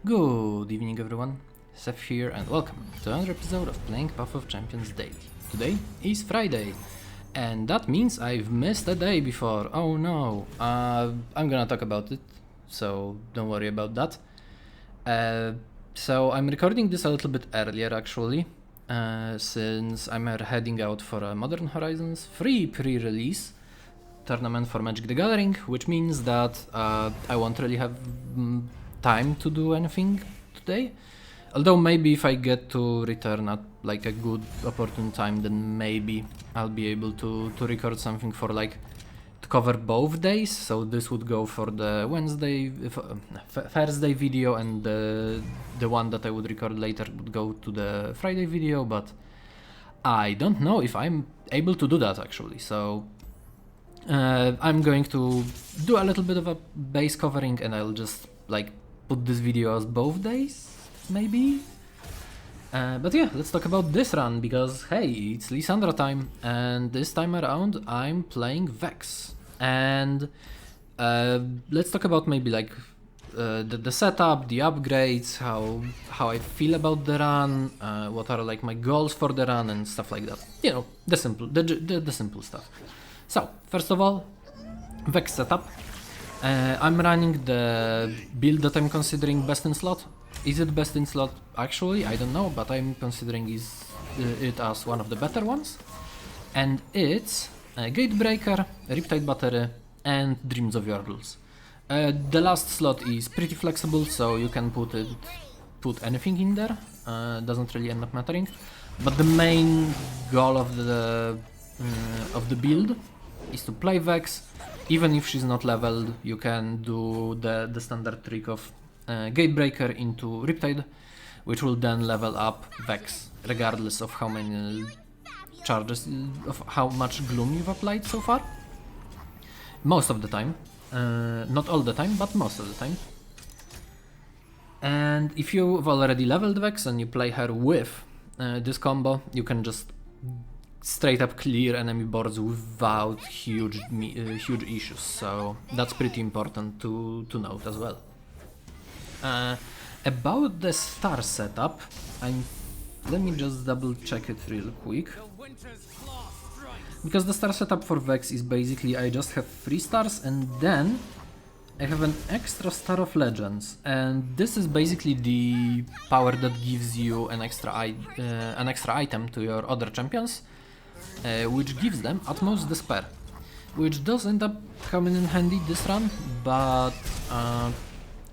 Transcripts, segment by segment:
Good evening everyone, Seth here and welcome to another episode of Playing Path of Champions Daily. Today is Friday and that means I've missed a day before. Oh no, I'm gonna talk about it, so don't worry about that. So I'm recording this a little bit earlier actually, since I'm heading out for a Modern Horizons free pre-release tournament for Magic the Gathering, which means that I won't really have time to do anything today. Although maybe if I get to return at like a good opportune time, then maybe I'll be able to record something for like to cover both days. So this would go for the Thursday video, and the one that I would record later would go to the Friday video, but I don't know if I'm able to do that actually. So I'm going to do a little bit of a base covering and I'll just like put this video as both days, maybe? But yeah, let's talk about this run, because hey, it's Lissandra time, and this time around I'm playing Vex. And let's talk about maybe like the setup, the upgrades, how I feel about the run, what are like my goals for the run and stuff like that. You know, the simple stuff. So, first of all, Vex setup. I'm running the build that I'm considering best in slot. Is it best in slot? Actually, I don't know, but I'm considering it as one of the better ones. And it's Gatebreaker, Riptide Battery, and Dreams of Yordles. The last slot is pretty flexible, so you can put anything in there. Doesn't really end up mattering. But the main goal of the build is to play Vex. Even if she's not leveled, you can do the standard trick of Gatebreaker into Riptide, which will then level up Vex, regardless of how many charges, of how much Gloom you've applied so far. Most of the time. Not all the time, but most of the time. And if you've already leveled Vex and you play her with this combo, you can just straight up clear enemy boards without huge issues, so that's pretty important to note as well. About the star setup, let me just double check it real quick, because the star setup for Vex is basically I just have 3 stars and then I have an extra Star of Legends, and this is basically the power that gives you an extra item to your other champions, which gives them Utmost Despair, which does end up coming in handy this run, but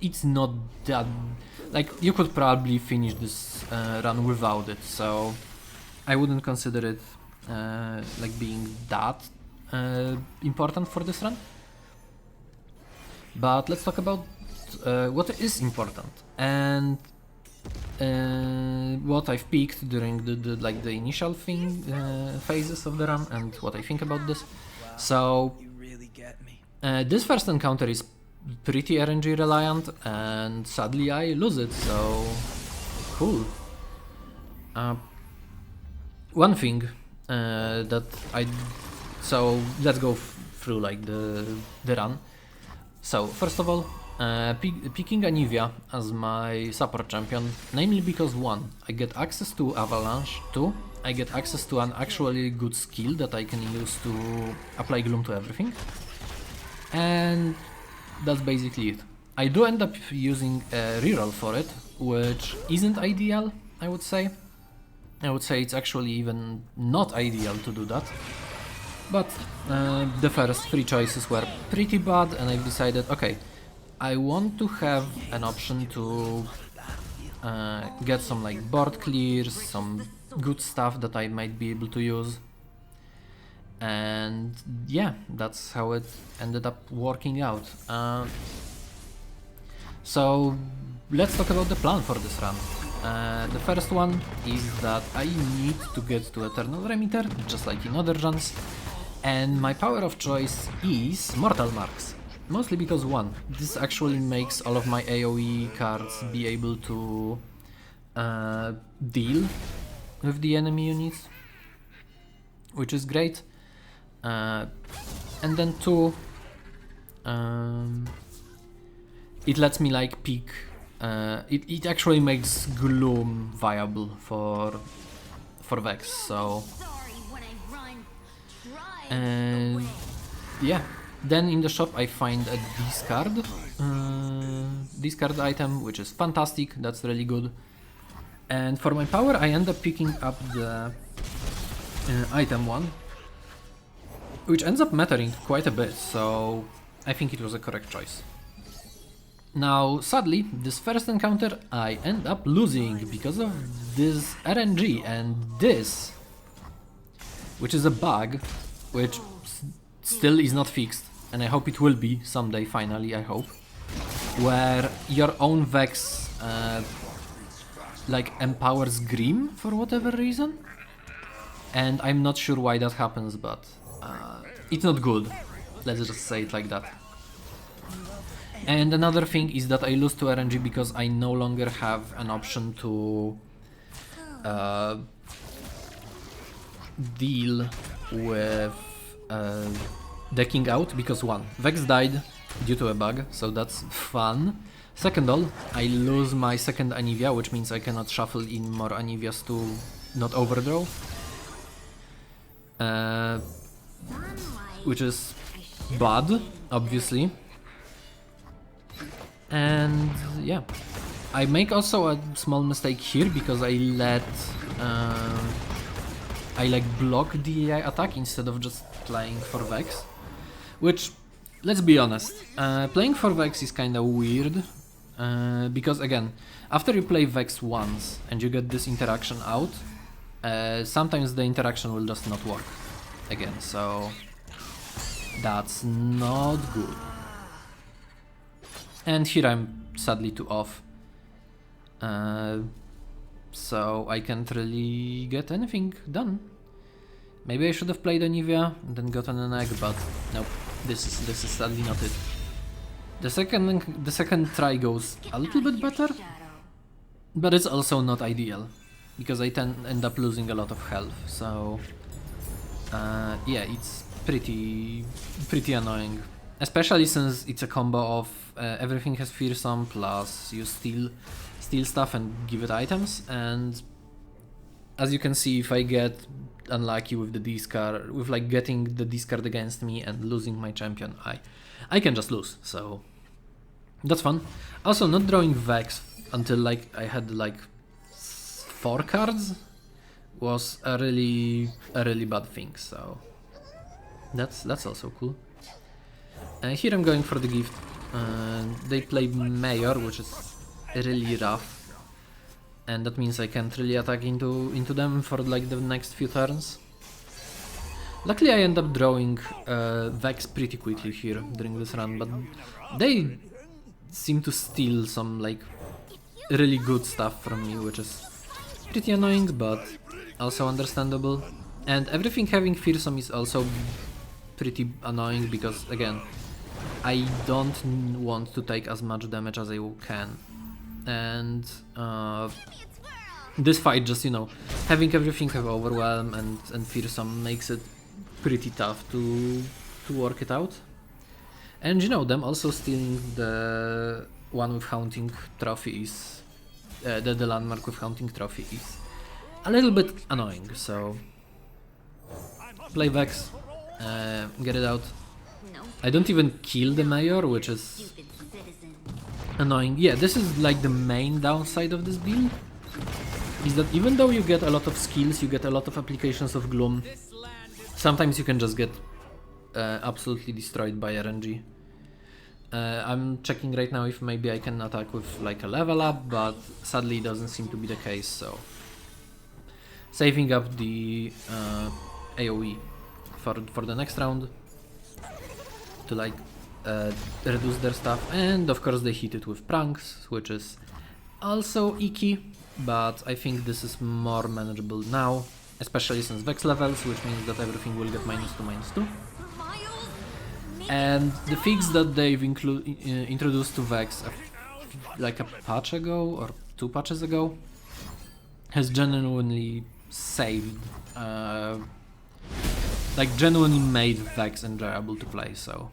it's not that, like, you could probably finish this run without it, so I wouldn't consider it like being that important for this run. But let's talk about what is important and what I've picked during the initial phases of the run and what I think about this. So this first encounter is pretty RNG reliant, and sadly I lose it, so cool. One thing so let's go through like the run. So first of all, picking Anivia as my support champion, namely because 1, I get access to Avalanche, 2, I get access to an actually good skill that I can use to apply Gloom to everything, and that's basically it. I do end up using a reroll for it, which isn't ideal, I would say. I would say it's actually even not ideal to do that. But the first 3 choices were pretty bad, and I've decided, okay, I want to have an option to get some like board clears, some good stuff that I might be able to use. And yeah, that's how it ended up working out. So let's talk about the plan for this run. The first one is that I need to get to Eternal Remitter, just like in other runs. And my power of choice is Mortal Marks. Mostly because 1, this actually makes all of my AoE cards be able to deal with the enemy units, which is great. And then 2, it lets me like pick it actually makes Gloom viable for Vex, so and yeah, then in the shop I find a discard item, which is fantastic. That's really good. And for my power I end up picking up the item one, which ends up mattering quite a bit, so I think it was a correct choice. Now, sadly, this first encounter I end up losing because of this RNG and this, which is a bug, which still is not fixed, and I hope it will be someday, finally, I hope, where your own Vex like empowers Grim for whatever reason, and I'm not sure why that happens, but it's not good, let's just say it like that. And another thing is that I lose to RNG because I no longer have an option to deal with decking out, because one, Vex died due to a bug, so that's fun. Second all, I lose my second Anivia, which means I cannot shuffle in more Anivias to not overdraw. Which is bad, obviously. And yeah, I make also a small mistake here because I let I like block the attack instead of just playing for Vex, which, let's be honest, playing for Vex is kinda weird, because again, after you play Vex once and you get this interaction out, sometimes the interaction will just not work again, so that's not good. And here I'm sadly too off, so I can't really get anything done. Maybe I should have played Anivia and then gotten an egg, but nope, this is sadly not it. The second try goes a little bit better, but it's also not ideal because I end up losing a lot of health. So yeah, it's pretty annoying. Especially since it's a combo of everything has fearsome plus you steal stuff and give it items, and as you can see, if I get unlucky with the discard, with like getting the discard against me and losing my champion, I can just lose, so that's fun. Also, not drawing Vex until like I had like 4 cards was a really bad thing, so that's also cool. Here I'm going for the gift. They play Mayor, which is really rough, and that means I can't really attack into them for like the next few turns. Luckily I end up drawing Vex pretty quickly here during this run, but they seem to steal some like really good stuff from me, which is pretty annoying but also understandable. And everything having fearsome is also pretty annoying because, again, I don't want to take as much damage as I can, and this fight just, you know, having everything have overwhelm and fearsome makes it pretty tough to work it out. And you know, them also stealing the one with Haunting Trophy is the landmark with Haunting Trophy is a little bit annoying, so play Vex, get it out. I don't even kill the Mayor, which is annoying. Yeah, this is like the main downside of this build, is that even though you get a lot of skills, you get a lot of applications of Gloom, sometimes you can just get absolutely destroyed by RNG. I'm checking right now if maybe I can attack with like a level up, but sadly it doesn't seem to be the case, so saving up the AoE for the next round to like reduce their stuff. And of course they hit it with pranks, which is also icky, but I think this is more manageable now, especially since Vex levels, which means that everything will get -2/-2. And the fix that they've introduced to Vex like a patch ago or 2 patches ago has genuinely saved, like genuinely made Vex enjoyable to play, so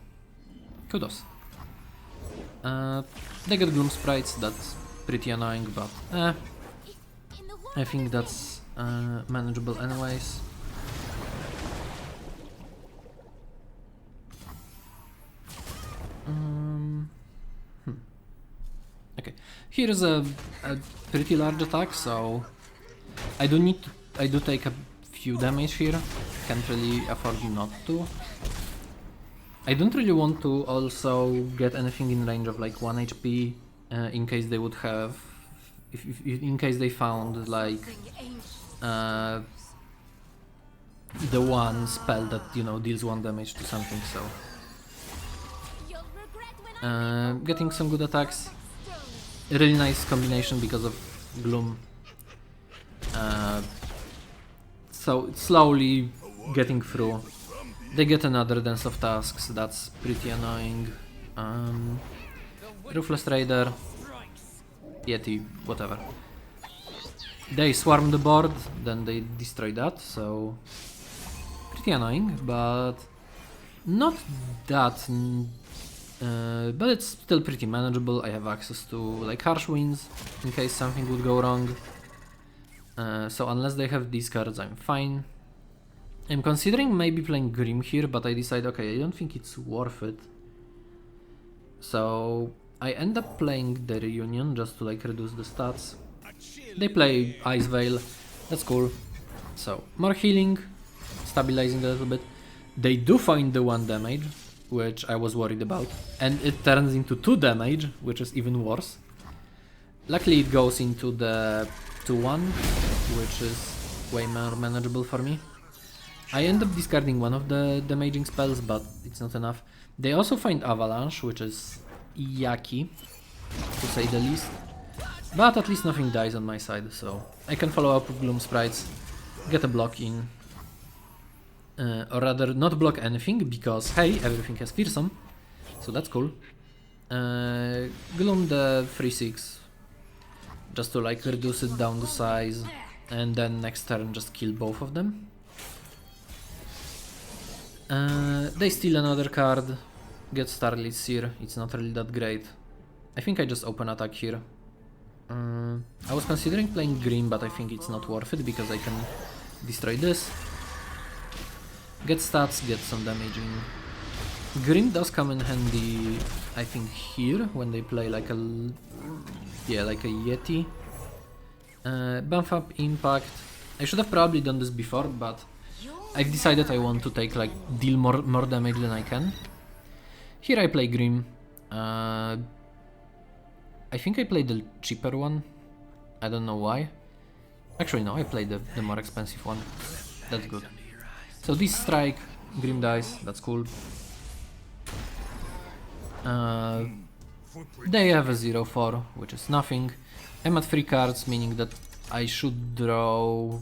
kudos. They get Gloom sprites, that's pretty annoying, but I think that's manageable anyways. Okay, here is a pretty large attack, so I do take a few damage here. Can't really afford not to. I don't really want to also get anything in range of like 1 HP in case they would have, in case they found like the one spell that, you know, deals 1 damage to something, so getting some good attacks. A really nice combination because of Gloom. So slowly getting through. They get another Dance of Tasks, that's pretty annoying. Ruthless Raider, Yeti, whatever. They swarm the board, then they destroy that, so pretty annoying, but not that. But it's still pretty manageable. I have access to like harsh winds in case something would go wrong. So unless they have these cards, I'm fine. I'm considering maybe playing Grim here, but I decide, okay, I don't think it's worth it. So I end up playing the Reunion just to like reduce the stats. They play Ice Veil, that's cool. So more healing, stabilizing a little bit. They do find the 1 damage, which I was worried about, and it turns into 2 damage, which is even worse. Luckily it goes into the 2-1, which is way more manageable for me. I end up discarding one of the damaging spells, but it's not enough. They also find Avalanche, which is yucky, to say the least. But at least nothing dies on my side, so I can follow up with Gloom Sprites, get a block in. Or rather, not block anything, because hey, everything has Fearsome, so that's cool. Gloom the 3-6, just to like reduce it down to size, and then next turn just kill both of them. They steal another card, get Starlit Seer, it's not really that great. I think I just open attack here. I was considering playing Green, but I think it's not worth it because I can destroy this. Get stats, get some damage in. Grim does come in handy, I think, here when they play like a Yeti. Bump up impact. I should have probably done this before, but I've decided I want to take like deal more damage than I can. Here I play Grim. I think I played the cheaper one. I don't know why. Actually no, I played the more expensive one. That's good. So this strike, Grim dies, that's cool. They have a 0-4, which is nothing. I'm at 3 cards, meaning that I should draw...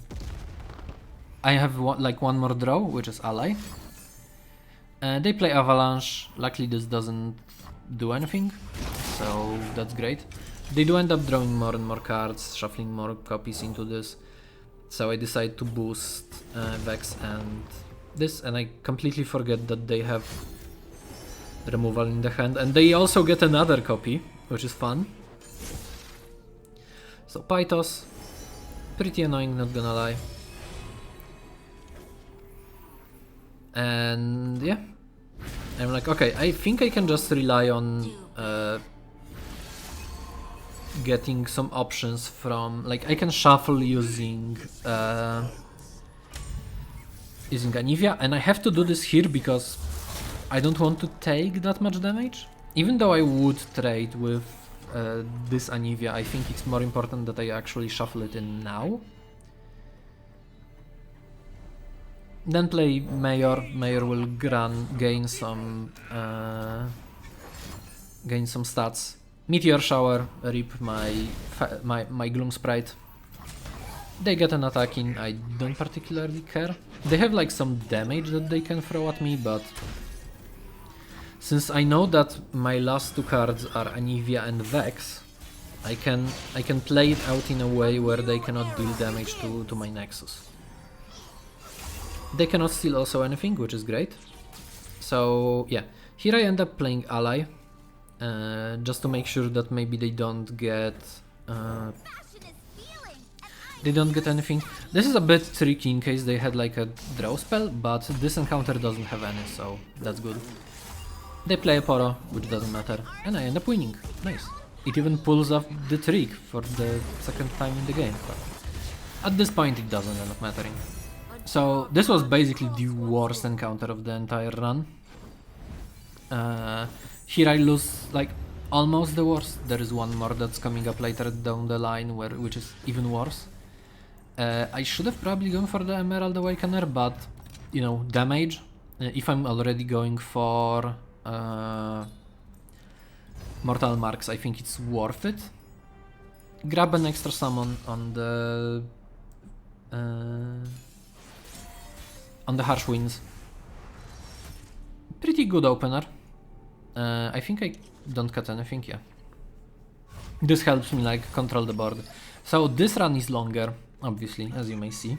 I have one more draw, which is Ally. They play Avalanche, luckily this doesn't do anything, so that's great. They do end up drawing more and more cards, shuffling more copies into this. So I decide to boost Vex and this, and I completely forget that they have removal in the hand, and they also get another copy, which is fun. So Pythos, pretty annoying, not gonna lie. And yeah, I'm like, okay, I think I can just rely on getting some options from, like, I can shuffle using Anivia, and I have to do this here because I don't want to take that much damage. Even though I would trade with this Anivia, I think it's more important that I actually shuffle it in now. Then play Mayor. Mayor will gain some stats. Meteor Shower, rip my Gloom Sprite. They get an attack in, I don't particularly care. They have like some damage that they can throw at me, but since I know that my last 2 cards are Anivia and Vex, I can play it out in a way where they cannot deal damage to my Nexus. They cannot steal also anything, which is great. So yeah, here I end up playing Ally, just to make sure that maybe they don't get They don't get anything. This is a bit tricky in case they had like a draw spell, but this encounter doesn't have any, so that's good. They play a Poro, which doesn't matter, and I end up winning. Nice. It even pulls off the trick for the second time in the game, but at this point it doesn't end up mattering. So this was basically the worst encounter of the entire run. Here I lose like almost the worst. There is one more that's coming up later down the line which is even worse. I should have probably gone for the Emerald Awakener, but you know, damage. If I'm already going for Mortal Marks, I think it's worth it. Grab an extra summon on the Harsh Winds. Pretty good opener. I think I don't cut anything, yeah. This helps me like control the board. So this run is longer, obviously, as you may see.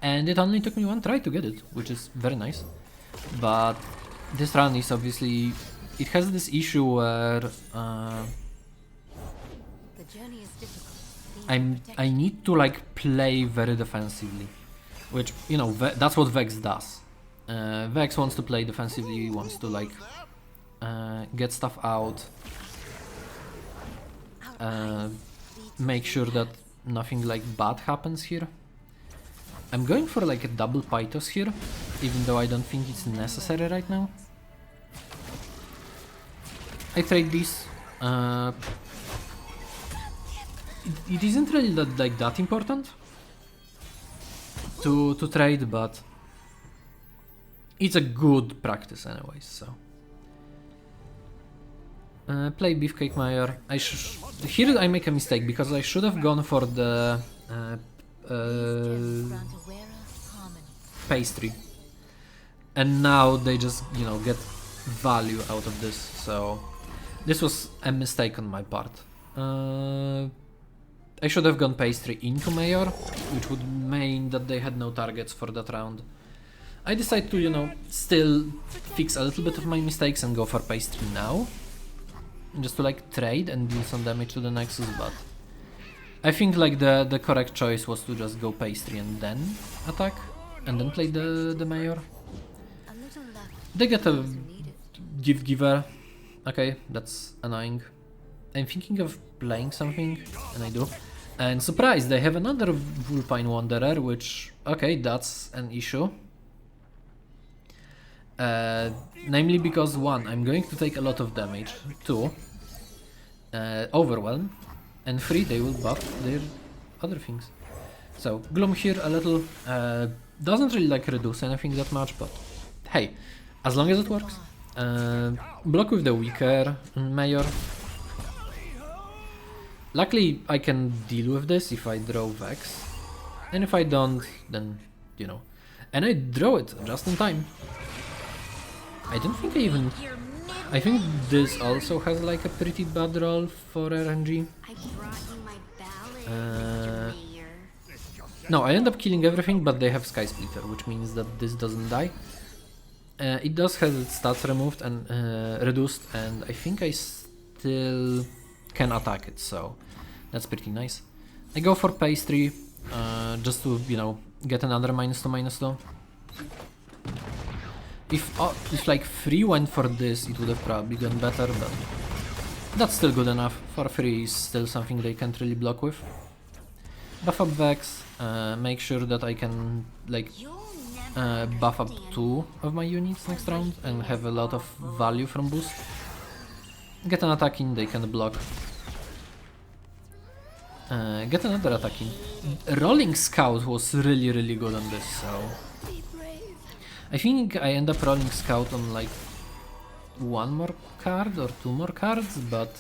And it only took me one try to get it, which is very nice. But this run is obviously... It has this issue where... I need to like play very defensively. Which, you know, that's what Vex does. Vex wants to play defensively, wants to like... get stuff out, make sure that nothing like bad happens here. I'm going for like a double Pythos here, even though I don't think it's necessary right now. I trade this. It isn't really that important to trade, but it's a good practice anyways, so. Play Beefcake Mayor. Here I make a mistake because I should have gone for the pastry, and now they just, you know, get value out of this. So this was a mistake on my part. I should have gone pastry into Mayor, which would mean that they had no targets for that round. I decided to, you know, still fix a little bit of my mistakes and go for pastry now. Just to like trade and deal some damage to the Nexus, but I think like the correct choice was to just go pastry and then attack and then play the Mayor. They get a giver. Okay, that's annoying. I'm thinking of playing something, and I do. And surprise, they have another Vulpine Wanderer, which, okay, that's an issue. Namely because 1, I'm going to take a lot of damage, 2, Overwhelm, and 3, they will buff their other things. So, Gloom here a little, doesn't really like reduce anything that much, but hey, as long as it works. Block with the weaker Mayor. Luckily I can deal with this if I draw Vex, and if I don't, then, you know. And I draw it just in time. I don't think I think this also has like a pretty bad roll for RNG. No, I end up killing everything, but they have Sky Splitter, which means that this doesn't die. It does have its stats removed and reduced, and I think I still can attack it, so that's pretty nice. I go for pastry, just to, you know, get another -2/-2. If like 3 went for this, it would have probably gone better, but that's still good enough. For 3 is still something they can't really block with. Buff up Vex, make sure that I can like buff up 2 of my units next round and have a lot of value from boost. Get an attack in, they can block. Get another attack in. Rolling Scout was really good on this, so I think I end up rolling Scout on like 1 more card or 2 more cards, but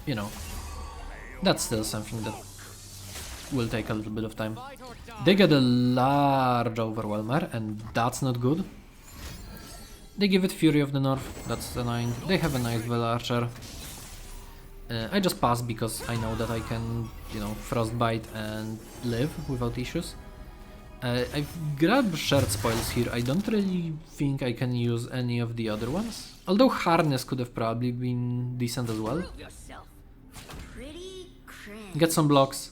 you know, that's still something that will take a little bit of time. They get a large Overwhelmer, and that's not good. They give it Fury of the North, that's annoying. They have a nice Vel Archer. I just pass because I know that I can, you know, Frostbite and live without issues. I've grabbed shared spoils here. I don't really think I can use any of the other ones. Although Harness could have probably been decent as well. get some blocks.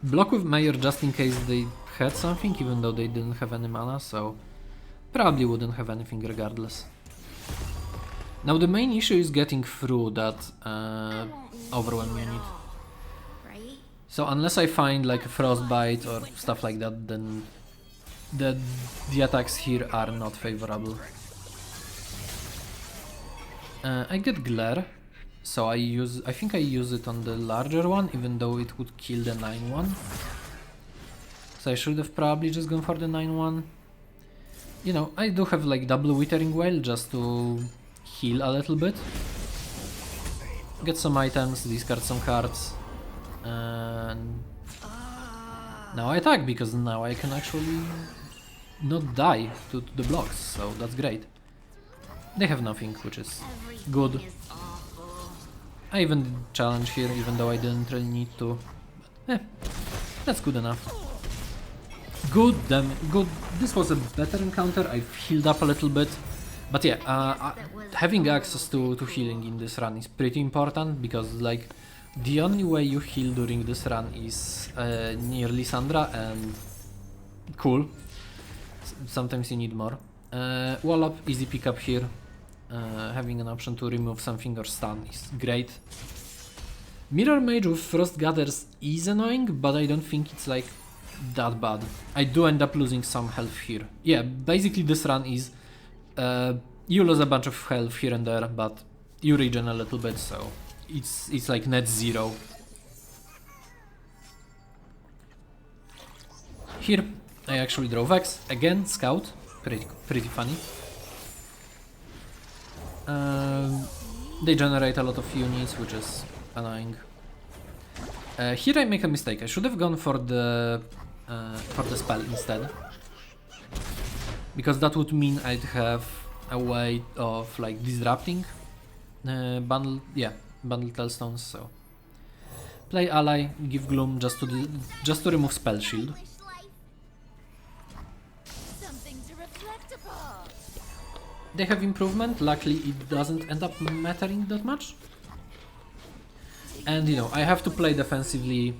Block with Mayor just in case they had something, even though they didn't have any mana, so probably wouldn't have anything regardless. Now the main issue is getting through that overwhelm unit. So unless I find like a frostbite or stuff like that, then the attacks here are not favorable. I get glare, so I think I use it on the larger one, even though it would kill the 9-1. So I should have probably just gone for the 9-1. You know, I do have like double Withering Wail just to heal a little bit. Get some items, discard some cards. And now I attack, because now I can actually not die to the blocks, so that's great. They have nothing, which is good. I even did challenge here, even though I didn't really need to. But, that's good enough. Good, damn good. This was a better encounter. I've healed up a little bit. But yeah, having access to healing in this run is pretty important, because like the only way you heal during this run is near Lissandra, and cool. Sometimes you need more. Wall up, easy pickup here. Having an option to remove something or stun is great. Mirror Mage with Frost Gathers is annoying, but I don't think it's like that bad. I do end up losing some health here. Yeah, basically this run is you lose a bunch of health here and there, but you regen a little bit, so it's like net 0. Here I actually draw Vex again, Scout, pretty funny. They generate a lot of units, which is annoying. Here I make a mistake. I should have gone for the spell instead, because that would mean I'd have a way of like disrupting bundle Tailstones. So play ally, give gloom just to remove spell shield. They have improvement, luckily it doesn't end up mattering that much. And you know, I have to play defensively,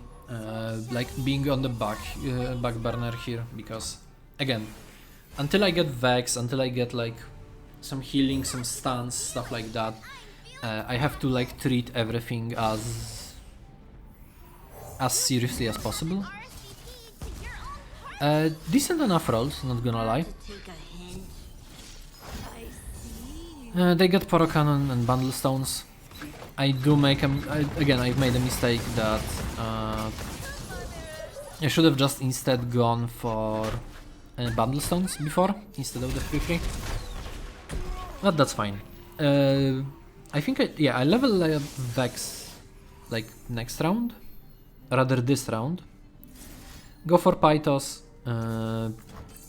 like being on the back burner here, because again, until I get Vex, until I get like some healing, some stuns, stuff like that, I have to like treat everything as seriously as possible. Decent enough rolls, not gonna lie. They get Poro Cannon and Bundle Stones. I do make again, I've made a mistake that I should have just instead gone for Bundle Stones before, instead of the 3-3. But that's fine. I think I level up Vex like next round, rather this round. Go for Pythos.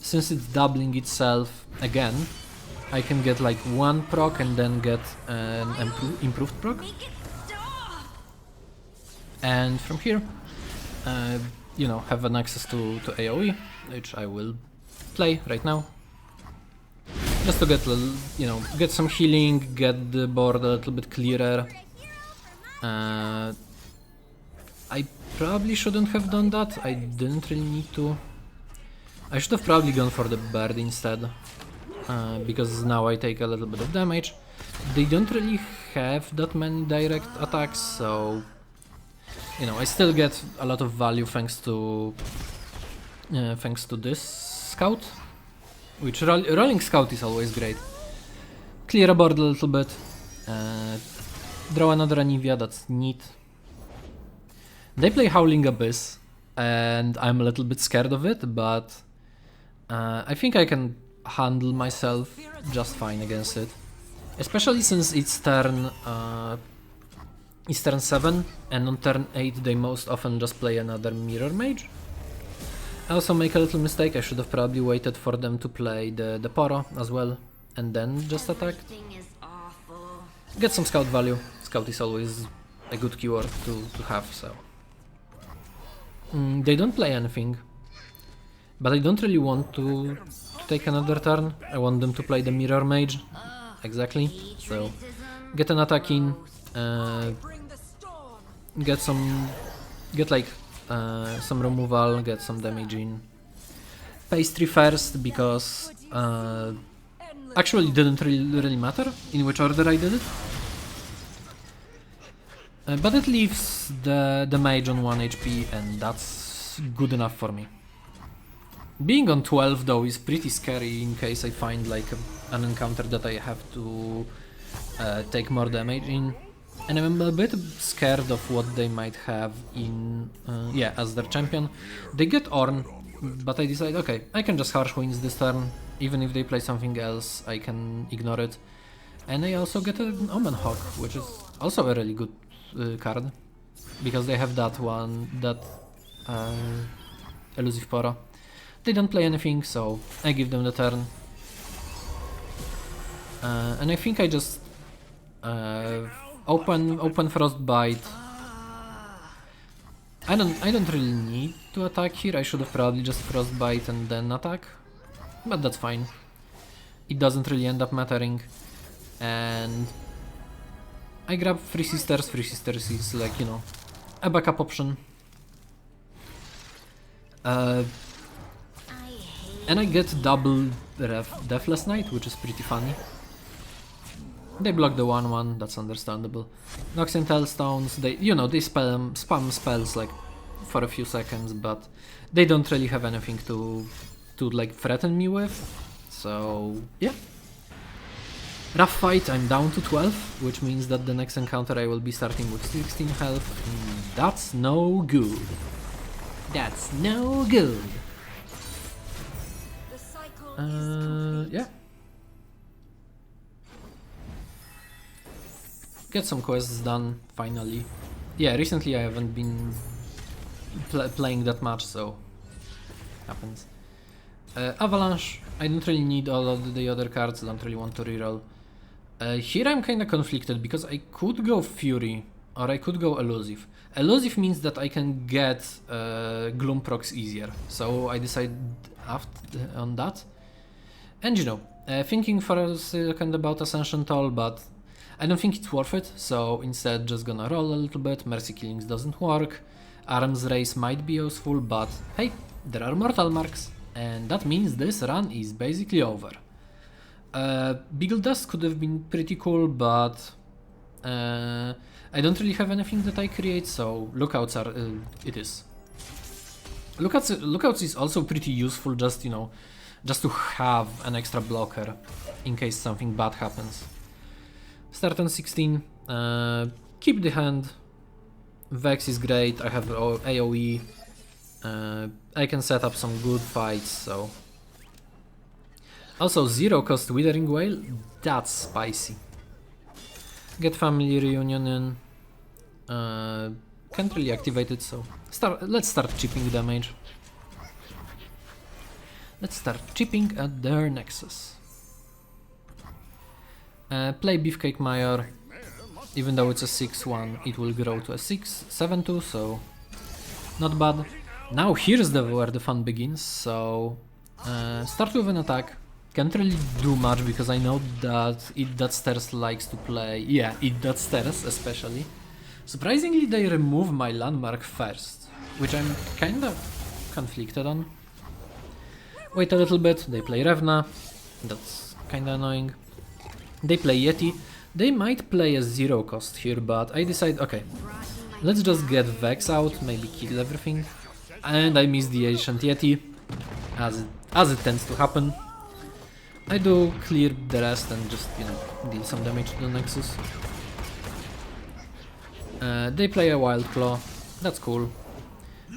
Since it's doubling itself again, I can get like 1 proc and then get an improved proc. And from here, you know, have an access to AoE, which I will play right now. Just to get, you know, get some healing, get the board a little bit clearer. I probably shouldn't have done that. I didn't really need to. I should have probably gone for the bird instead. Because now I take a little bit of damage. They don't really have that many direct attacks, so you know, I still get a lot of value thanks to this scout, which rolling scout is always great. Clear a board a little bit, draw another Anivia, that's neat. They play Howling Abyss, and I'm a little bit scared of it, but I think I can handle myself just fine against it, especially since it's turn 7, and on turn 8 they most often just play another Mirror Mage. I also make a little mistake. I should have probably waited for them to play the Poro as well, and then just attack. Get some scout value. Scout is always a good keyword to have, so they don't play anything, but I don't really want to take another turn. I want them to play the Mirror Mage, exactly, so get an attack in, get like some removal, get some damage in. Pastry first because actually didn't really matter in which order I did it. But it leaves the mage on 1 HP and that's good enough for me. Being on 12 though is pretty scary in case I find like an encounter that I have to take more damage in. And I'm a bit scared of what they might have in, yeah, as their champion. They get Ornn, but I decide, okay, I can just harsh winds this turn. Even if they play something else, I can ignore it. And I also get an Omen Hawk, which is also a really good card. Because they have that one, that elusive Poro. They don't play anything, so I give them the turn. And I think I just open Frostbite. I don't really need to attack here. I should have probably just Frostbite and then attack, but that's fine. It doesn't really end up mattering. And I grab Three Sisters. Three Sisters is like, you know, a backup option. And I get double Deathless Knight, which is pretty funny. They block the 1/1, that's understandable. Noxian Tailstones, they, you know, they spam spells like for a few seconds, but they don't really have anything to like threaten me with. So yeah. Rough fight, I'm down to 12, which means that the next encounter I will be starting with 16 health. That's no good. That's no good. Yeah. Get some quests done, finally. Yeah, recently I haven't been playing that much, so happens. Avalanche, I don't really need all of the other cards, don't really want to reroll. Here I'm kinda conflicted, because I could go Fury, or I could go Elusive. Elusive means that I can get Gloom procs easier, so I decide on that. And you know, thinking for a second about Ascension Toll, but I don't think it's worth it, so instead just gonna roll a little bit. Mercy Killings doesn't work. Arms Race might be useful, but hey, there are Mortal Marks, and that means this run is basically over. Beagle Dust could have been pretty cool, but I don't really have anything that I create, so Lookouts are, it is. Lookouts is also pretty useful, just, you know, just to have an extra blocker in case something bad happens. Start on 16, keep the hand. Vex is great, I have AoE, I can set up some good fights, so... Also 0 cost Withering Wail, that's spicy. Get Family Reunion in, can't really activate it, so let's start chipping damage. Let's start chipping at their Nexus. Play Beefcake Mayor. Even though it's a 6-1, it will grow to a 7-2, so not bad. Now here's where the fun begins, so start with an attack. Can't really do much because I know that Stairs likes to play, yeah, Stairs especially. Surprisingly they remove my landmark first, which I'm kinda conflicted on. Wait a little bit, they play Revna, that's kinda annoying. They play Yeti. They might play a 0 cost here, but I decide, okay, let's just get Vex out, maybe kill everything. And I miss the Ancient Yeti, as it tends to happen. I do clear the rest and just, you know, deal some damage to the Nexus. They play a Wild Claw, that's cool.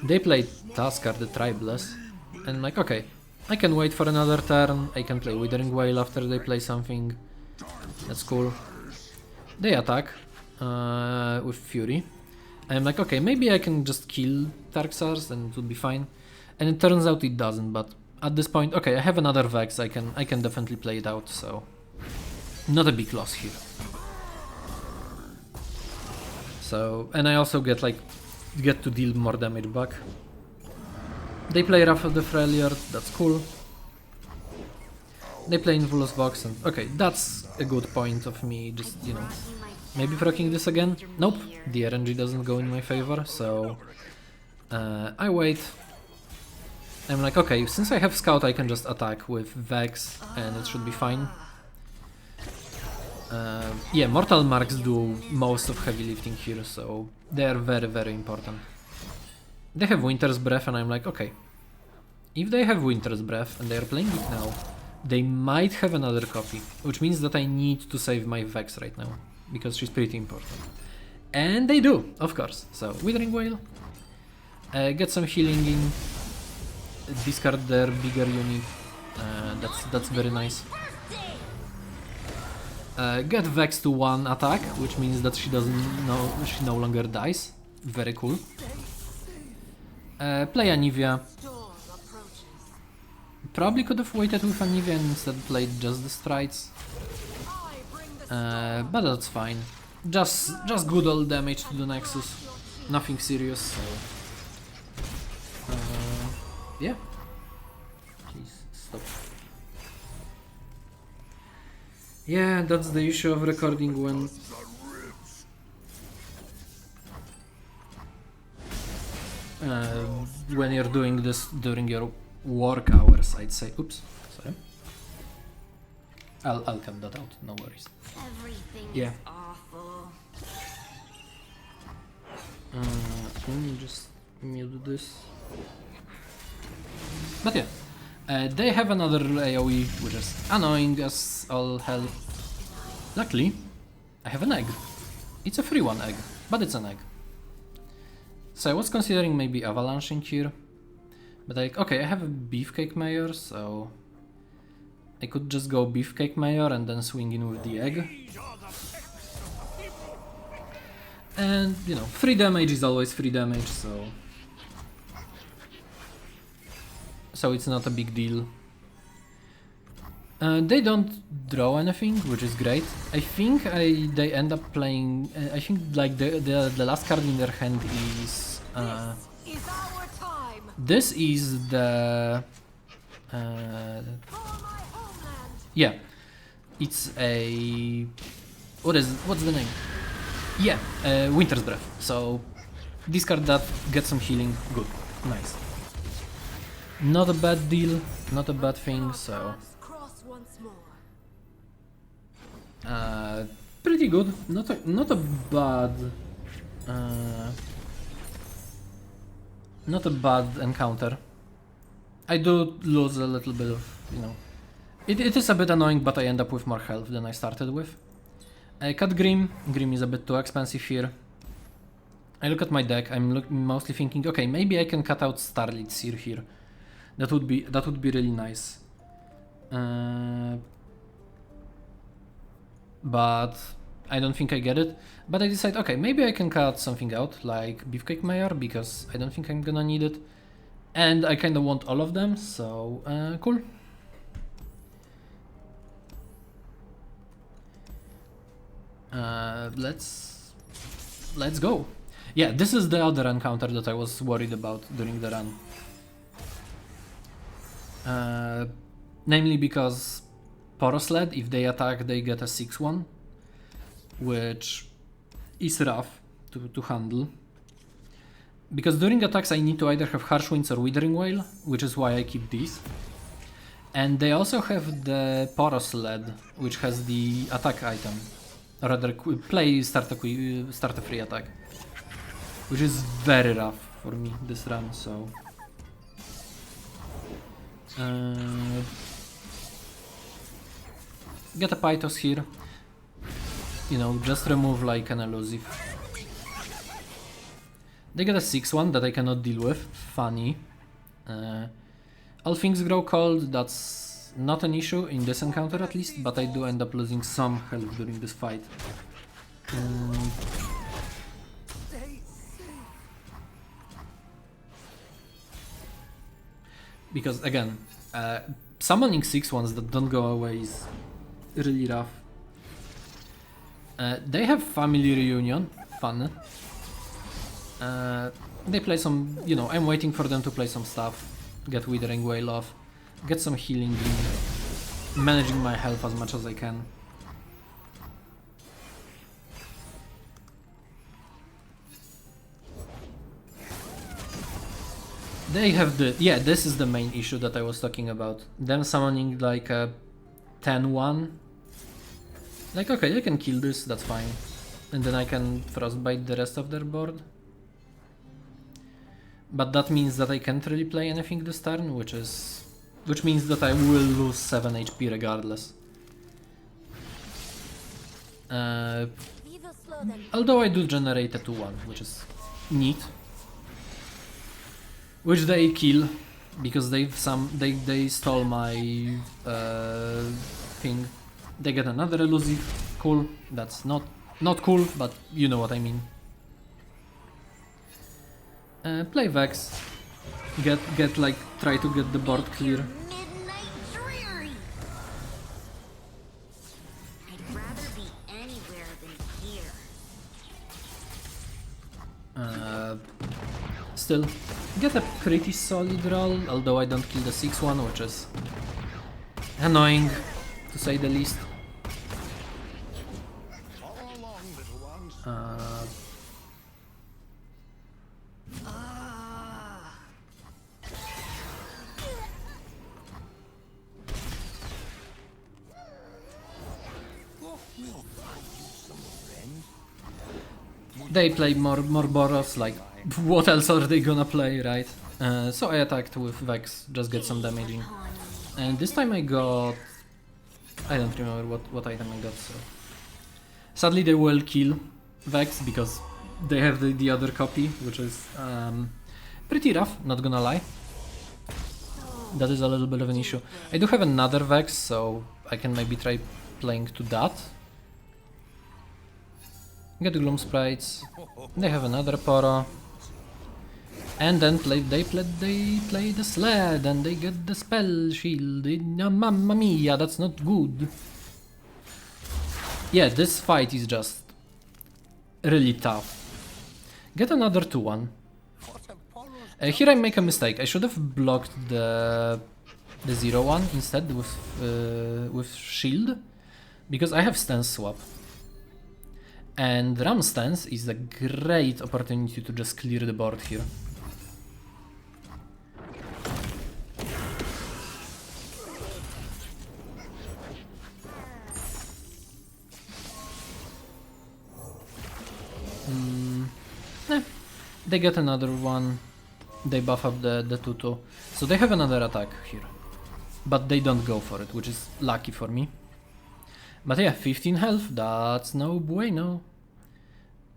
They play Tuskar, the Tribeless, and I'm like, okay, I can wait for another turn, I can play Withering Wail after they play something. That's cool. They attack with Fury. I'm like, okay, maybe I can just kill Tarxars and it would be fine. And it turns out it doesn't, but at this point, okay, I have another Vex, I can definitely play it out, so not a big loss here. So, and I also get to deal more damage back. They play Wrath of the Freljord, that's cool. They play Invulus Box, and okay, that's a good point of me just, you know, Maybe proccing this again? Nope, the RNG doesn't go in my favor, so I wait. I'm like, okay, since I have Scout I can just attack with Vex and it should be fine. Yeah, Mortal Marks do most of heavy lifting here, so they are very, very important. They have Winter's Breath and I'm like, okay, if they have Winter's Breath and they are playing it now, they might have another copy, which means that I need to save my Vex right now, because she's pretty important. And they do, of course. So, Withering Wail, get some healing in, discard their bigger unit, that's very nice. Get Vex to 1 attack, which means that she no longer dies. Very cool. Play Anivia. Probably could have waited with Anivia and instead played just the Strides. But that's fine. Just good old damage to the Nexus. Nothing serious, so... yeah. Please, stop. Yeah, that's the issue of recording when you're doing this during your work hours, I'd say. Oops, sorry. I'll cut that out, no worries. Everything yeah. is awful. Let me just mute this. But yeah, they have another AoE, which is annoying as all hell. Luckily, I have an egg. It's a free one egg, but it's an egg. So I was considering maybe avalanching here, but like, okay, I have a Beefcake Mayor, so I could just go Beefcake Mayor and then swing in with the egg. And, you know, free damage is always free damage, so it's not a big deal. They don't draw anything, which is great. I think they end up playing... I think like the last card in their hand is... this is the... yeah, it's a... what's the name? Yeah, Winter's Breath. So discard that, get some healing, good, nice. Not a bad deal, not a bad thing, so... pretty good, not a bad... not a bad encounter. I do lose a little bit of, you know... It is a bit annoying, but I end up with more health than I started with. I cut Grim. Grim is a bit too expensive here. I look at my deck, I'm mostly thinking, okay, maybe I can cut out Starlit Seer here. That would be really nice. But I don't think I get it. But I decide, okay, maybe I can cut something out, like Beefcake Mayor, because I don't think I'm gonna need it. And I kinda want all of them, so cool. Let's go. Yeah, this is the other encounter that I was worried about during the run. Namely because Porosled, if they attack, they get a 6-1, which is rough to handle. Because during attacks I need to either have Harsh Winds or Withering Wail, which is why I keep these. And they also have the Porosled, which has the attack item. Or rather, start a free attack. Which is very rough for me this run, so... get a Pythos here. You know, just remove like an elusive. They get a 6-1 that I cannot deal with. Funny. All things grow cold, that's not an issue in this encounter at least, but I do end up losing some health during this fight. Because again, summoning 6-1s that don't go away is really rough. They have Family Reunion, fun. They play some, you know, I'm waiting for them to play some stuff, get Withering Wail off, get some healing in, managing my health as much as I can. They have the... Yeah, this is the main issue that I was talking about. Them summoning like a 10-1. Like, okay, I can kill this, that's fine. And then I can frostbite the rest of their board. But that means that I can't really play anything this turn, which means that I will lose 7 HP regardless. Although I do generate a 2-1, which is neat. Which they kill, because they stole my thing. They get another elusive. Cool. That's not cool, but you know what I mean. Play Vex. Get like try to get the board clear. Midnight dreary. I'd rather be anywhere than here. Still get a pretty solid roll, although I don't kill the 6-1, which is annoying to say the least. They play more Boros, like what else are they gonna play, right? So I attacked with Vex, just get some damaging. And this time I got... I don't remember what item I got, so... Sadly they will kill Vex because they have the other copy, which is pretty rough, not gonna lie. That is a little bit of an issue. I do have another Vex, so I can maybe try playing to that. Get the Gloom Sprites, they have another Poro, and then they play the Sled, and they get the Spell Shield. Mamma mia, that's not good. Yeah, this fight is just really tough. Get another 2-1. Here I make a mistake. I should have blocked the 0-1 instead with Shield, because I have Stance Swap. And Ram Stance is a great opportunity to just clear the board here. They get another one, they buff up the 2-2, so they have another attack here. But they don't go for it, which is lucky for me. But yeah, 15 health, that's no bueno.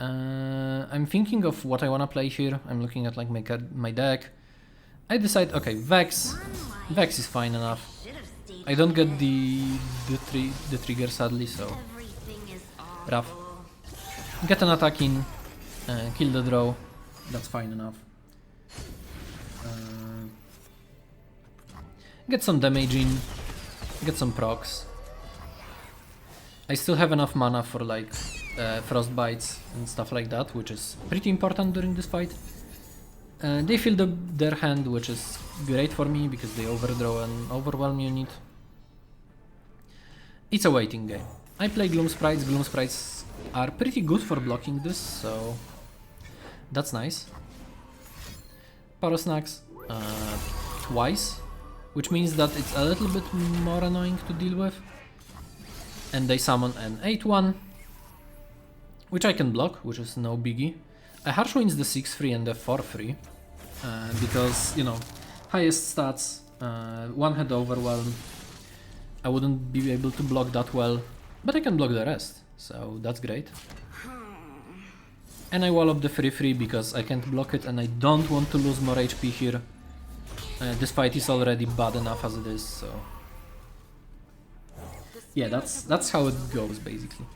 I'm thinking of what I wanna play here. I'm looking at like my deck. I decide, okay, Vex is fine enough. I don't get the trigger sadly, so rough. Get an attack in, kill the draw, that's fine enough. Get some damage in, get some procs. I still have enough mana for like frostbites and stuff like that, which is pretty important during this fight. They fill their hand, which is great for me because they overdraw an overwhelm unit. It's a waiting game. I play Gloom Sprites. Gloom Sprites are pretty good for blocking this, so that's nice. Power Snacks twice, which means that it's a little bit more annoying to deal with. And they summon an 8-1, which I can block, which is no biggie. I harsh wins the 6-3 and the 4-3, because, you know, highest stats, one head overwhelm. I wouldn't be able to block that well, but I can block the rest, so that's great. And I wall up the 3-3 because I can't block it and I don't want to lose more HP here. This fight is already bad enough as it is, so... Yeah, that's how it goes basically.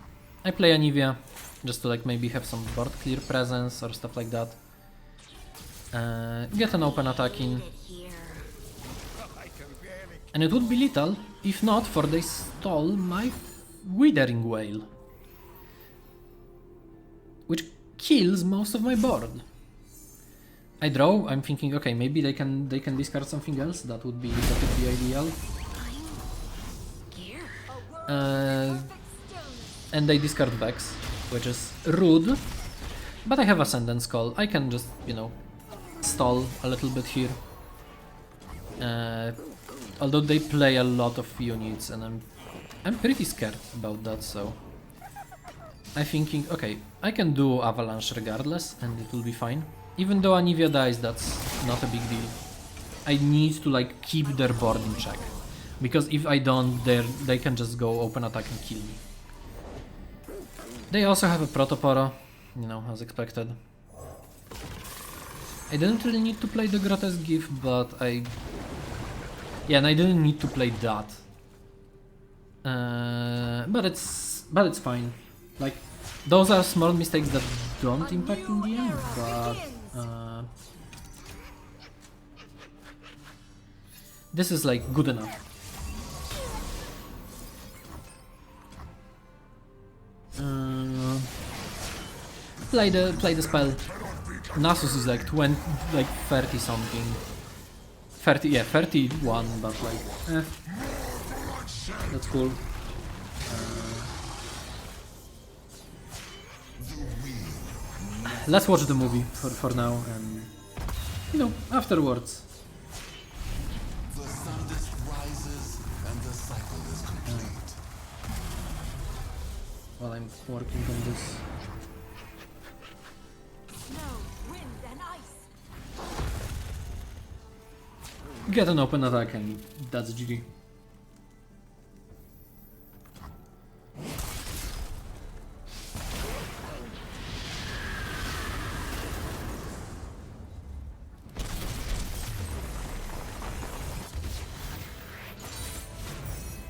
I play Anivia just to like maybe have some board clear presence or stuff like that. Get an open attack in. And it would be lethal if not for they stole my Withering Wail, which kills most of my board. I draw, I'm thinking okay, maybe they can discard something else, that would be ideal. And they discard Vex, which is rude, but I have Ascendant Skull. I can just, you know, stall a little bit here. Although they play a lot of units, and I'm pretty scared about that. So I'm thinking, okay, I can do Avalanche regardless, and it will be fine. Even though Anivia dies, that's not a big deal. I need to like keep their board in check, because if I don't, they can just go open attack and kill me. They also have a Protoporo, you know, as expected. I didn't really need to play the Grotesque Gift, but yeah, and I didn't need to play that. But it's fine. Like, those are small mistakes that don't impact in the end, but this is like good enough. Play the spell. Nasus is like 30 something. 30, yeah, 31, but like, that's cool. Let's watch the movie for now, and you know, afterwards. The sun disk rises and the cycle is complete. While I'm working on this. Snow, wind, and ice. Get an open attack, and that's GG.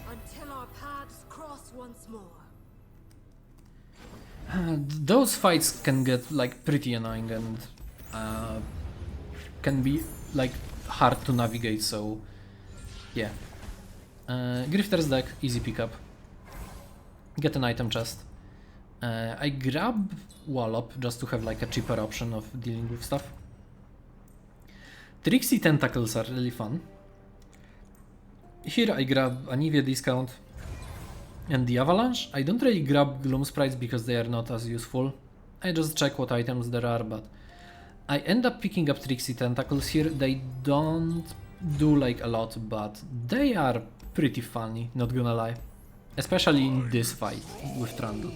Until our paths cross once more. Those fights can get like pretty annoying and can be like hard to navigate, so yeah. Grifter's deck, easy pickup. Get an item chest. I grab Wallop just to have like a cheaper option of dealing with stuff. Trixie Tentacles are really fun. Here I grab Anivia discount and the Avalanche. I don't really grab Gloom Sprites because they are not as useful. I just check what items there are, but I end up picking up Trixie Tentacles here. They don't do like a lot, but they are pretty funny, not gonna lie. Especially in this fight with Trundle.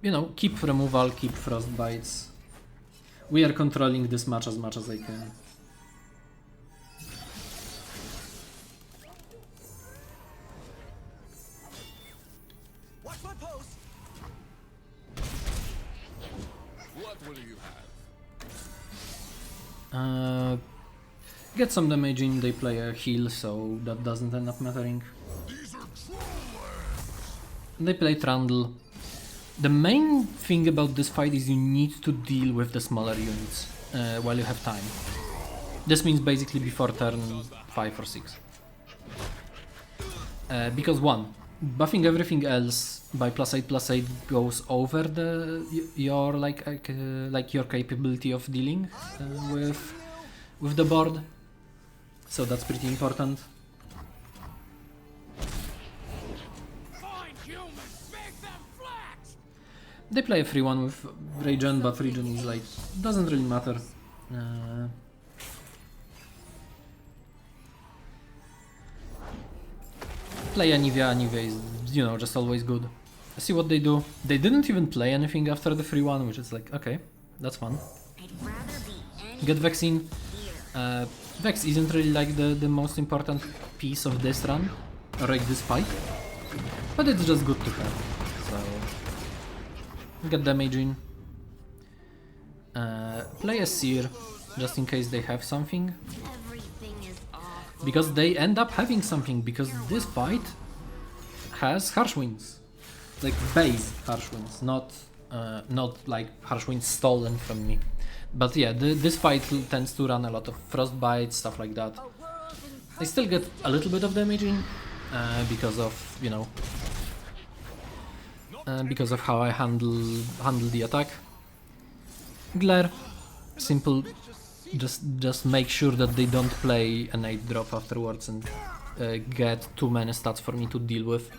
You know, keep removal, keep frost bites. We are controlling this match as much as I can. Watch my post. What will you have? Get some damage in, they play a heal, so that doesn't end up mattering. These are trollers. They play Trundle. The main thing about this fight is you need to deal with the smaller units while you have time. This means basically before turn 5 or 6. Because 1, buffing everything else by +8/+8 goes over your your capability of dealing with the board. So that's pretty important. They play a free one with Regen, but Regen is like, doesn't really matter. Play Anivia, Anivia is, you know, just always good. See what they do. They didn't even play anything after the free one, which is like, okay, that's fun. I'd rather be any Get Vex in. here. Vex isn't really like the most important piece of this run, or like this fight, but it's just good to have, so... Get damage in. Play a Seer, just in case they have something. Everything is awful. Because they end up having something, because this fight has Harsh Winds. Like base Harsh Winds, not like Harsh Winds stolen from me. But yeah, this fight tends to run a lot of Frostbite, stuff like that. I still get a little bit of damage in, because of, you know, because of how I handle the attack. Glare, simple, just make sure that they don't play an 8 drop afterwards and get too many stats for me to deal with.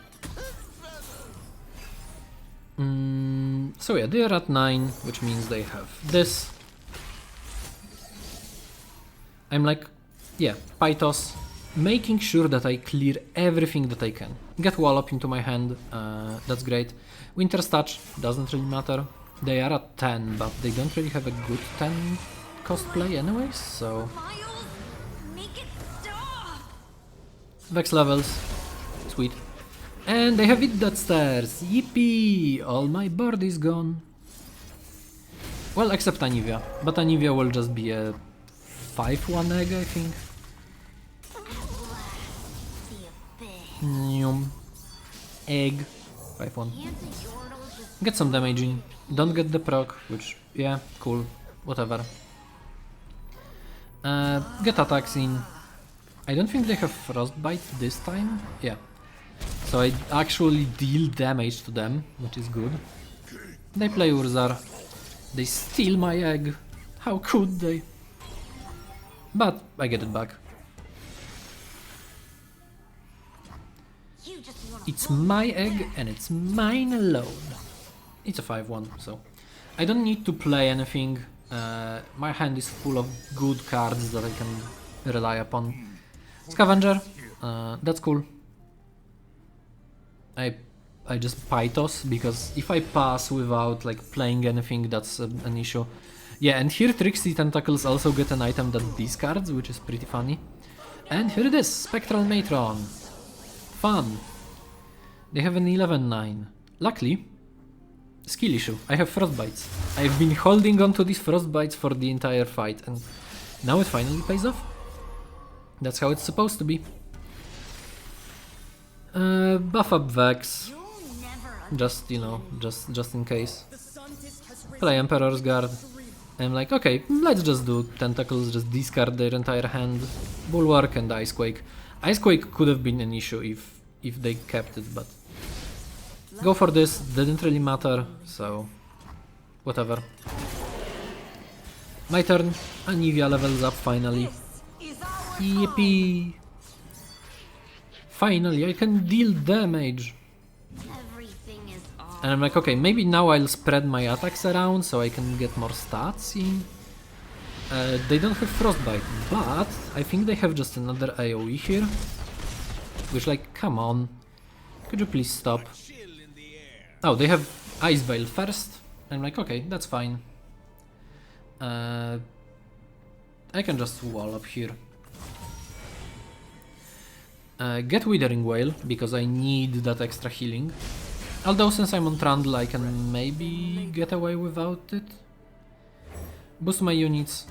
So yeah, they are at 9, which means they have this. I'm like, yeah, Pythos, making sure that I clear everything that I can. Get Wallop into my hand, that's great. Winter's Touch doesn't really matter. They are at 10, but they don't really have a good 10 cost play anyways, so... Miles, make it stop. Vex levels, sweet. And they have hit that stairs, yippee! All my board is gone. Well, except Anivia, but Anivia will just be a 5-1 egg, I think. See a bit. Nyum. Egg. 5-1. Can't the Yordle just Get some damage in. Don't get the proc, which, yeah, cool. Whatever. Get attacks in. I don't think they have Frostbite this time. Yeah. So I actually deal damage to them, which is good. They play Urzar. They steal my egg. How could they? But I get it back. you just wanna It's my egg and it's mine alone. It's a 5-1, so I don't need to play anything. My hand is full of good cards that I can rely upon. Scavenger, that's cool. I just Pythos because if I pass without like playing anything, that's an issue. Yeah, and here Tricksy Tentacles also get an item that discards, which is pretty funny. And here it is, Spectral Matron. Fun. They have an 11-9. Luckily, skill issue. I have Frostbites. I've been holding on to these Frostbites for the entire fight, and now it finally pays off. That's how it's supposed to be. Buff up Vex. You'll never Just, you know, just in case. Play Emperor's Guard. I'm like, okay, let's just do Tentacles, just discard their entire hand. Bulwark and Icequake. Icequake could have been an issue if they kept it, but... Go for this, didn't really matter, so... Whatever. My turn. Anivia levels up finally. Is our Yippee! Finally, I can deal damage. everything is off. And I'm like, okay, maybe now I'll spread my attacks around so I can get more stats in. They don't have Frostbite, but I think they have just another AoE here. Which, like, come on. Could you please stop? Oh, they have Ice Veil first. I'm like, okay, that's fine. I can just wall up here. Get Withering Wail, because I need that extra healing. Although since I'm on Trundle, I can maybe get away without it. Boost my units.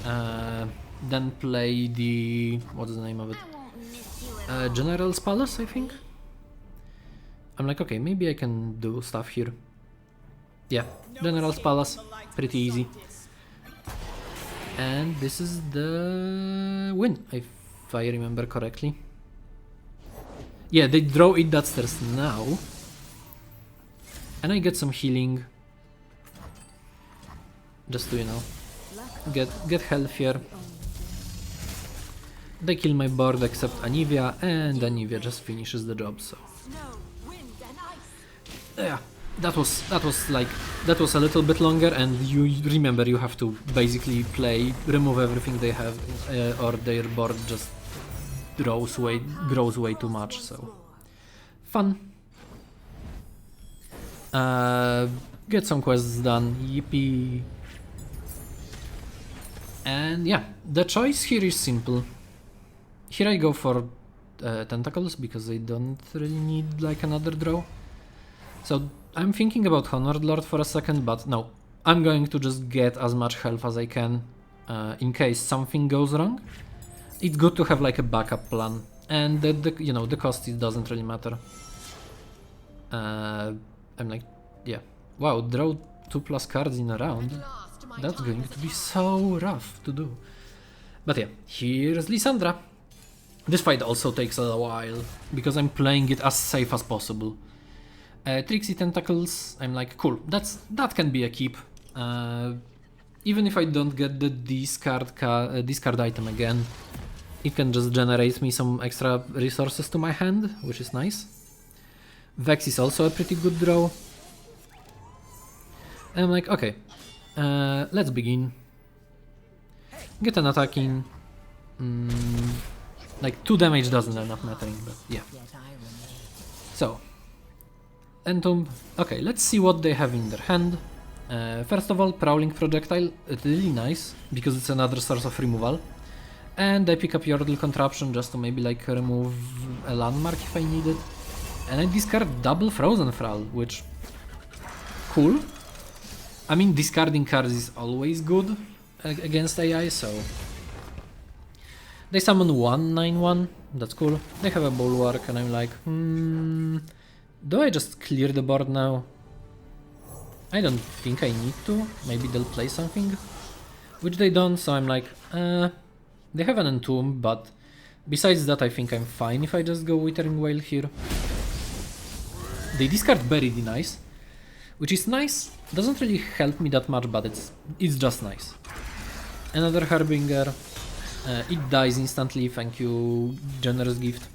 Then play the... what's the name of it? I won't miss you at General's Palace, I think? I'm like, okay, maybe I can do stuff here. Yeah, General's Palace, pretty easy. And this is the win, if I remember correctly. Yeah, they draw Eat That Stairs now. And I get some healing. Just to, you know, get healthier. They kill my board except Anivia, and Anivia just finishes the job, so... snow, wind, and ice? Yeah, that was a little bit longer, and you remember you have to basically remove everything they have, or their board just grows way too much, so... Fun. Get some quests done, yippee. And yeah, the choice here is simple. Here I go for Tentacles, because I don't really need like another draw. So I'm thinking about Honored Lord for a second, but no. I'm going to just get as much health as I can, in case something goes wrong. It's good to have like a backup plan, and you know, the cost, it doesn't really matter. I'm like, yeah, wow, draw 2+ cards in a round. Last, my That's time going is to be so rough to do. But yeah, here's Lissandra. This fight also takes a while, because I'm playing it as safe as possible. Tricksy Tentacles, I'm like, cool, that can be a keep. Even if I don't get the discard item again, it can just generate me some extra resources to my hand, which is nice. Vex is also a pretty good draw. And I'm like, okay, let's begin. Get an attack in. Like 2 damage doesn't end up mattering, but yeah. So, Entomb. Okay, let's see what they have in their hand. First of all, Prowling Projectile, it's really nice, because it's another source of removal. And I pick up Yordle Contraption just to maybe like remove a landmark if I need it. And I discard double Frozen Thrall, which... cool. I mean, discarding cards is always good against AI, so... They summon 1/9/1, that's cool. They have a Bulwark, and I'm like, do I just clear the board now? I don't think I need to. Maybe they'll play something. Which they don't, so I'm like, they have an Entomb, but besides that I think I'm fine if I just go Withering Wail here. They discard Bury Denies, which is nice. Doesn't really help me that much, but it's just nice. Another Harbinger. It dies instantly, thank you, Generous Gift.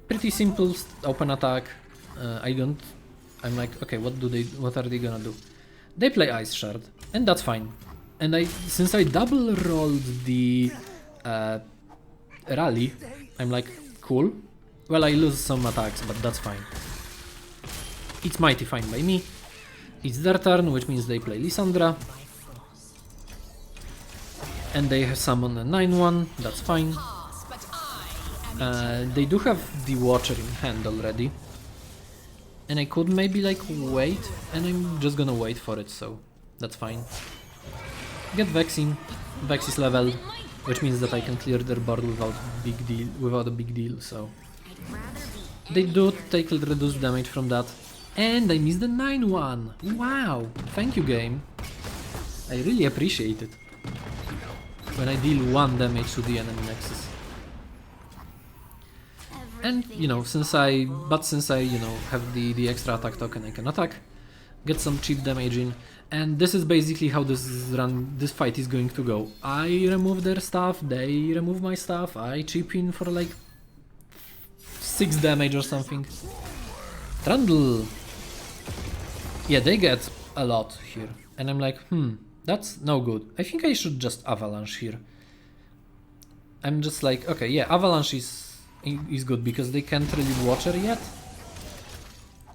Pretty simple open attack. I'm like, okay, what are they gonna do? They play Ice Shard, and that's fine. And since I double rolled the rally, I'm like, cool. Well, I lose some attacks, but that's fine. It's mighty fine by me. It's their turn, which means they play Lissandra. And they have summon a 9/1, that's fine. They do have the Watcher in hand already. And I could maybe like wait, and I'm just gonna wait for it, so that's fine. Get Vex in. Vex is leveled, which means that I can clear their board without a big deal, so... They do take reduced damage from that. And I missed the 9/1! Wow! Thank you, game. I really appreciate it. When I deal 1 damage to the enemy nexus. And, you know, since I, you know, have the extra attack token, I can attack, get some cheap damage in, and this is basically how this fight is going to go. I remove their stuff, they remove my stuff, I chip in for like 6 damage or something. Trundle! Yeah, they get a lot here, and I'm like, that's no good. I think I should just Avalanche here. I'm just like, okay, yeah, Avalanche is good because they can't really Watcher yet.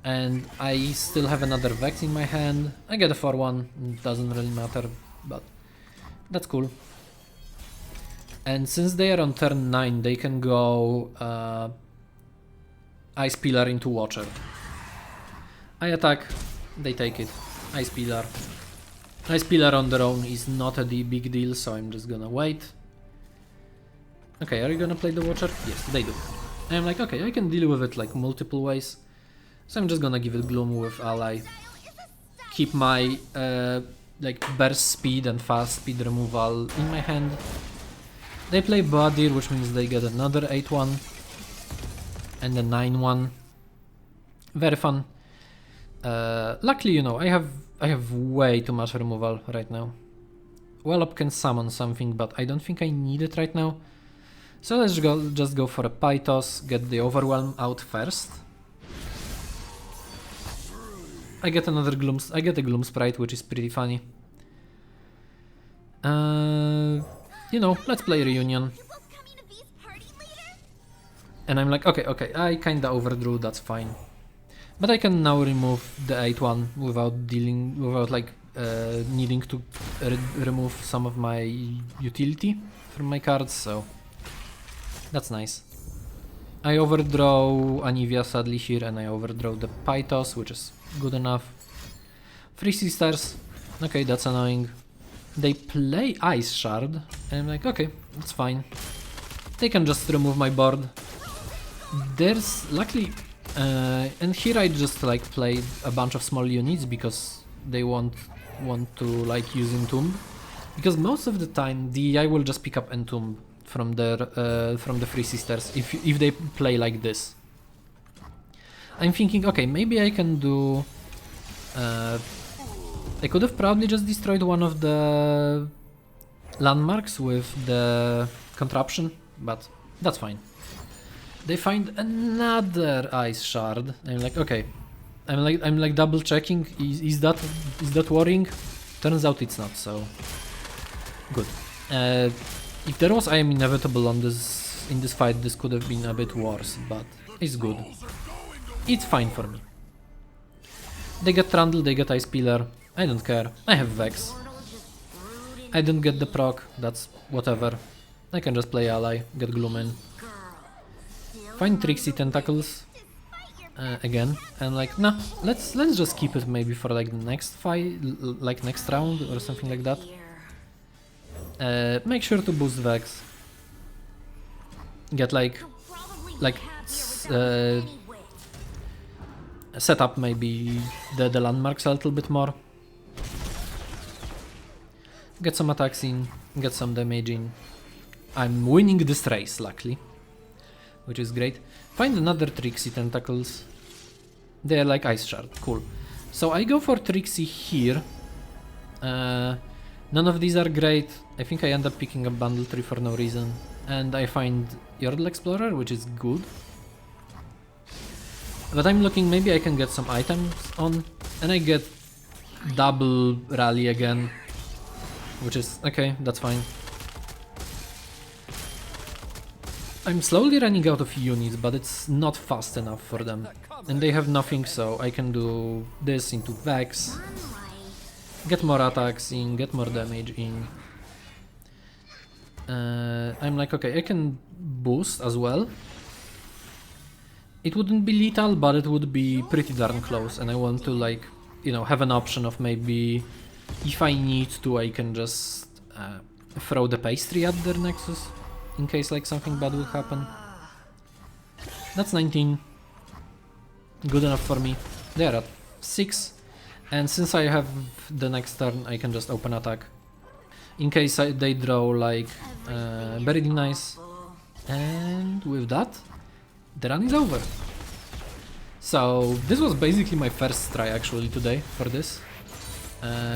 And I still have another Vex in my hand. I get a 4/1, it doesn't really matter, but that's cool. And since they are on turn 9, they can go Ice Pillar into Watcher. I attack, they take it. Ice Pillar. Ice Pillar on their own is not a big deal, so I'm just gonna wait. Okay, are you gonna play the Watcher? Yes, they do. I'm like, okay, I can deal with it like multiple ways. So I'm just gonna give it Gloom with Ally. Keep my like burst speed and fast speed removal in my hand. They play Badir, which means they get another 8/1 and a 9/1. Very fun. Luckily, you know, I have way too much removal right now. Wallop can summon something, but I don't think I need it right now. So let's just go for a Pythos, get the Overwhelm out first. I get a Gloom Sprite, which is pretty funny. You know, let's play Reunion. And I'm like, okay, I kinda overdrew, that's fine. But I can now remove the 8/1 without needing to remove some of my utility from my cards, so that's nice. I overdraw Anivia sadly here, and I overdraw the Pythos, which is good enough. 3 Sisters, okay, that's annoying. They play Ice Shard, and I'm like, okay, that's fine. They can just remove my board. There's luckily, and here I just like played a bunch of small units because they want to like use Entomb. Because most of the time the AI will just pick up Entomb from the 3 Sisters if they play like this. I'm thinking, okay, maybe I can do. I could have probably just destroyed one of the landmarks with the contraption, but that's fine. They find another ice shard. I'm like, okay. I'm like double checking. Is that worrying? Turns out it's not. So good. If there was I am inevitable in this fight, this could have been a bit worse, but it's good. It's fine for me. They get Trundle, they get Ice Pillar. I don't care. I have Vex. I don't get the proc. That's whatever. I can just play ally, get Gloom in. Find Trixie Tentacles again, and like, nah, let's just keep it maybe for like the next fight, like next round or something like that. Make sure to boost Vex. Get like set up maybe the landmarks a little bit more. Get some attacks in, get some damage in. I'm winning this race, luckily, which is great. Find another Trixie Tentacles. They're like Ice Shard, cool. So I go for Trixie here. None of these are great. I think I end up picking up Bundle 3 for no reason. And I find Yordle Explorer, which is good. But I'm looking, maybe I can get some items on. And I get double Rally again. Which is, okay, that's fine. I'm slowly running out of units, but it's not fast enough for them. And they have nothing, so I can do this into Vex. Get more attacks in, get more damage in. I'm like, okay, I can boost as well. It wouldn't be lethal, but it would be pretty darn close, and I want to, like, you know, have an option of maybe, if I need to, I can just throw the pastry at their Nexus, in case like something bad will happen. That's 19. Good enough for me. They're at 6. And since I have the next turn, I can just open attack. In case they draw like Buried in Ice. And with that, the run is over. So this was basically my first try actually today for this.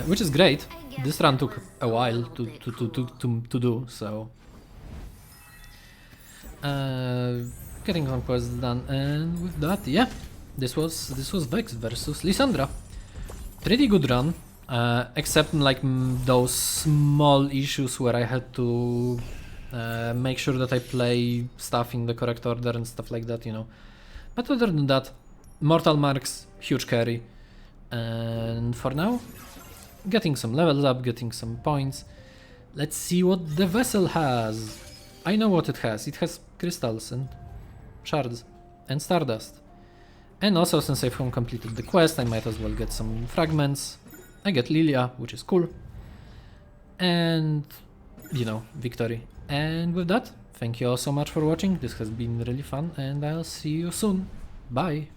Which is great. This run took a while to do, so... getting some quests done, and with that, yeah, this was Vex versus Lissandra. Pretty good run, except like those small issues where I had to make sure that I play stuff in the correct order and stuff like that, you know. But other than that, Mortal Marks, huge carry, and for now, getting some levels up, getting some points. Let's see what the vessel has. I know what it has. It has crystals and shards and stardust. And also, since I've completed the quest, I might as well get some fragments. I get Lilia, which is cool. And, you know, victory. And with that, thank you all so much for watching. This has been really fun, and I'll see you soon. Bye!